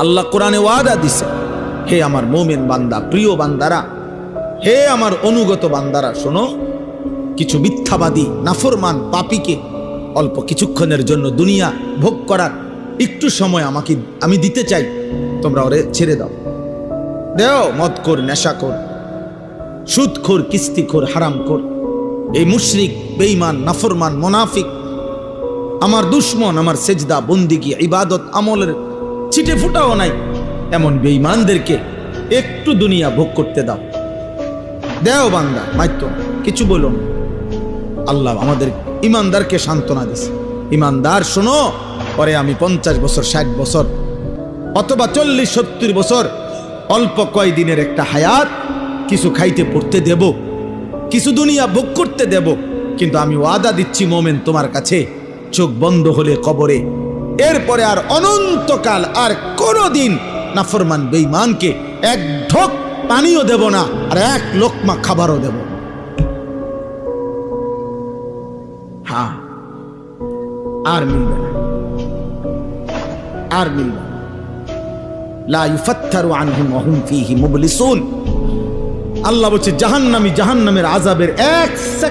আল্লাহ কোরআনে ওয়াদা দিছে, হে আমার মুমিন বান্দা, প্রিয় বান্দারা, হে আমার অনুগত বান্দারা, শোনো, কিছু মিথ্যাবাদী নাফরমান পাপীকে অল্প কিছুক্ষণের জন্য দুনিয়া ভোগ করার একটু সময় আমি দিতে চাই, তোমরা ওরে ছেড়ে দাও। দেও মদখোর, নেশাখোর, সুদখোর, কিস্তিখোর, হারামখোর, এই মুশরিক, বেঈমান, নাফরমান, মুনাফিক, আমার দুশ্মন, আমার সেজদা, বন্দিগি, ইবাদত আমলের ছিটে ফুটাও নাই এমন বেঈমানদেরকে একটু দুনিয়া ভোগ করতে দাও। দেও বান্দা, মাইতো কিছু বলুন। আল্লাহ আমাদের ইমানদারকে সান্ত্বনা দিছে, ইমানদার শোনো, পরে আমি 50 বছর, 60 বছর অথবা 40-70 বছর, অল্প কয়দিনের একটা হায়াত, কিছু খাইতে পড়তে দেব, কিছু দুনিয়া ভোগ করতে দেব, কিন্তু আমি ওয়াদা দিচ্ছি মোমেন তোমার কাছে, চোখ বন্ধ হলে কবরে, এরপরে আর অনন্তকাল আর কোনোদিন নাফরমান বেঈমানকে এক ঢোক পানিও দেব না, আর এক লোকমা খাবারও দেব। হ্যাঁ, আর মিলবে না, আর মিলবে না। লা ইউফাত্তারু আনহুম ওয়া হুম ফীহি মুবলিসুন। আল্লাহ বলছে জাহান্নামী জাহান্নামের আযাবের এক সেকেন্ড